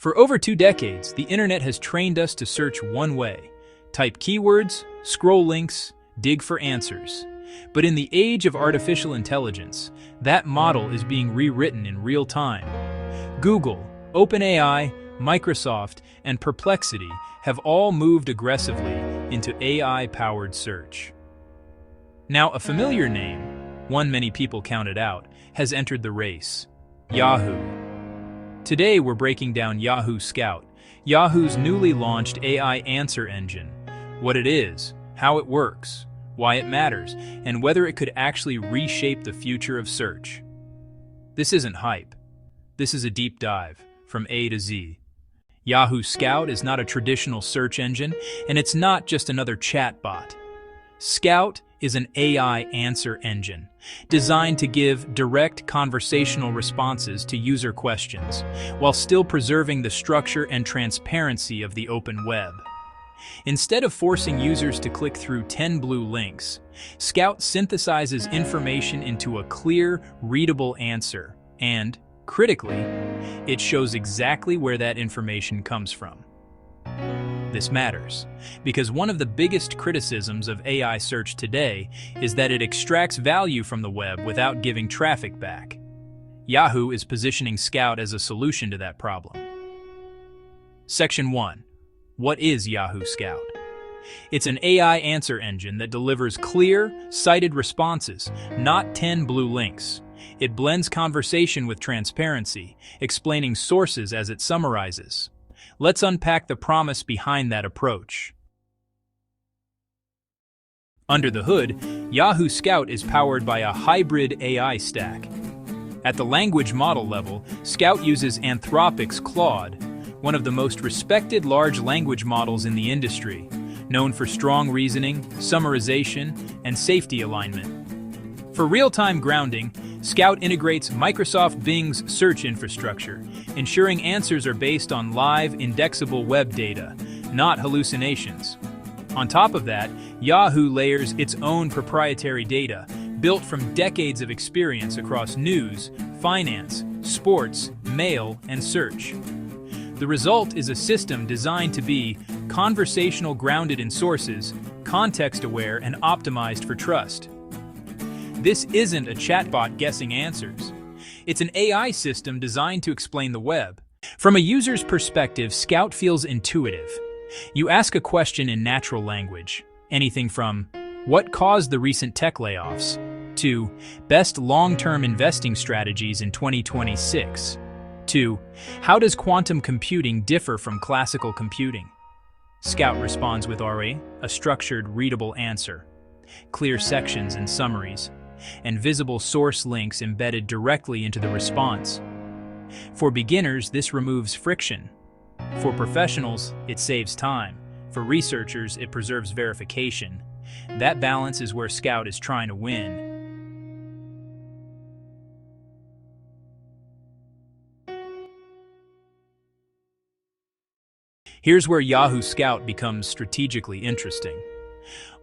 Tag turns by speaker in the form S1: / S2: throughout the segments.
S1: For over 2 decades, the internet has trained us to search one way: type keywords, scroll links, dig for answers. But in the age of artificial intelligence, that model is being rewritten in real time. Google, OpenAI, Microsoft, and Perplexity have all moved aggressively into AI-powered search. Now, a familiar name, one many people counted out, has entered the race: Yahoo. Today we're breaking down Yahoo Scout, Yahoo's newly launched AI answer engine, what it is, how it works, why it matters, and whether it could actually reshape the future of search. This isn't hype. This is a deep dive, from A to Z. Yahoo Scout is not a traditional search engine, and it's not just another chatbot. Scout is an AI answer engine, designed to give direct conversational responses to user questions, while still preserving the structure and transparency of the open web. Instead of forcing users to click through 10 blue links, Scout synthesizes information into a clear, readable answer, and, critically, it shows exactly where that information comes from. This matters, because one of the biggest criticisms of AI search today is that it extracts value from the web without giving traffic back. Yahoo is positioning Scout as a solution to that problem. Section 1. What is Yahoo Scout? It's an AI answer engine that delivers clear, cited responses, not 10 blue links. It blends conversation with transparency, explaining sources as it summarizes. Let's unpack the promise behind that approach. Under the hood, Yahoo Scout is powered by a hybrid AI stack. At the language model level, Scout uses Anthropic's Claude, one of the most respected large language models in the industry, known for strong reasoning, summarization, and safety alignment. For real-time grounding, Scout integrates Microsoft Bing's search infrastructure, ensuring answers are based on live, indexable web data, not hallucinations. On top of that, Yahoo layers its own proprietary data, built from decades of experience across news, finance, sports, mail, and search. The result is a system designed to be conversational, grounded in sources, context-aware, and optimized for trust. This isn't a chatbot guessing answers. It's an AI system designed to explain the web. From a user's perspective, Scout feels intuitive. You ask a question in natural language, anything from, "What caused the recent tech layoffs?" to "Best long-term investing strategies in 2026?" to "How does quantum computing differ from classical computing?" Scout responds with a structured, readable answer, clear sections and summaries, and visible source links embedded directly into the response. For beginners, this removes friction. For professionals, it saves time. For researchers, it preserves verification. That balance is where Scout is trying to win. Here's where Yahoo Scout becomes strategically interesting.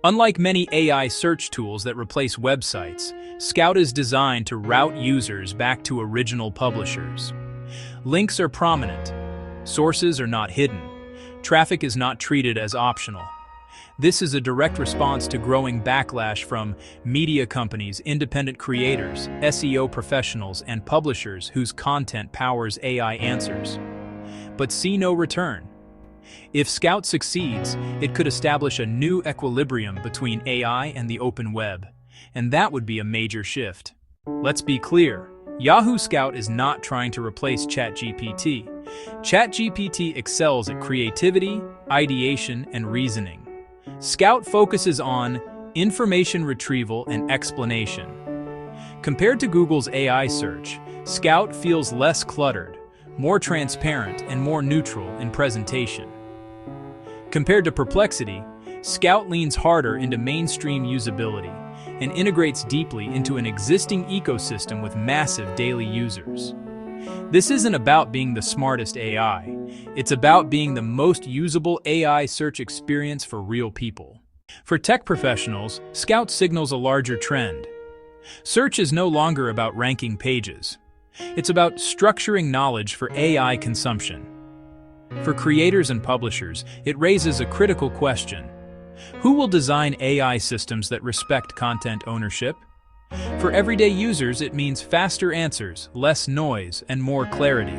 S1: Unlike many AI search tools that replace websites, Scout is designed to route users back to original publishers. Links are prominent. Sources are not hidden. Traffic is not treated as optional. This is a direct response to growing backlash from media companies, independent creators, SEO professionals, and publishers whose content powers AI answers. But see no return. If Scout succeeds, it could establish a new equilibrium between AI and the open web, and that would be a major shift. Let's be clear, Yahoo Scout is not trying to replace ChatGPT. ChatGPT excels at creativity, ideation, and reasoning. Scout focuses on information retrieval and explanation. Compared to Google's AI search, Scout feels less cluttered, more transparent, and more neutral in presentation. Compared to Perplexity, Scout leans harder into mainstream usability and integrates deeply into an existing ecosystem with massive daily users. This isn't about being the smartest AI. It's about being the most usable AI search experience for real people. For tech professionals, Scout signals a larger trend. Search is no longer about ranking pages. It's about structuring knowledge for AI consumption. For creators and publishers, it raises a critical question. Who will design AI systems that respect content ownership? For everyday users, it means faster answers, less noise, and more clarity.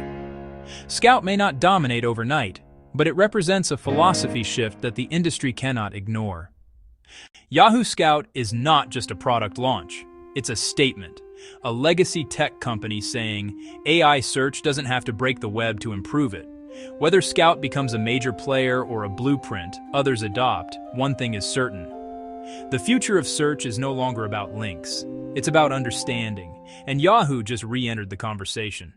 S1: Scout may not dominate overnight, but it represents a philosophy shift that the industry cannot ignore. Yahoo Scout is not just a product launch. It's a statement, a legacy tech company saying AI search doesn't have to break the web to improve it. Whether Scout becomes a major player or a blueprint others adopt, one thing is certain. The future of search is no longer about links. It's about understanding, and Yahoo just re-entered the conversation.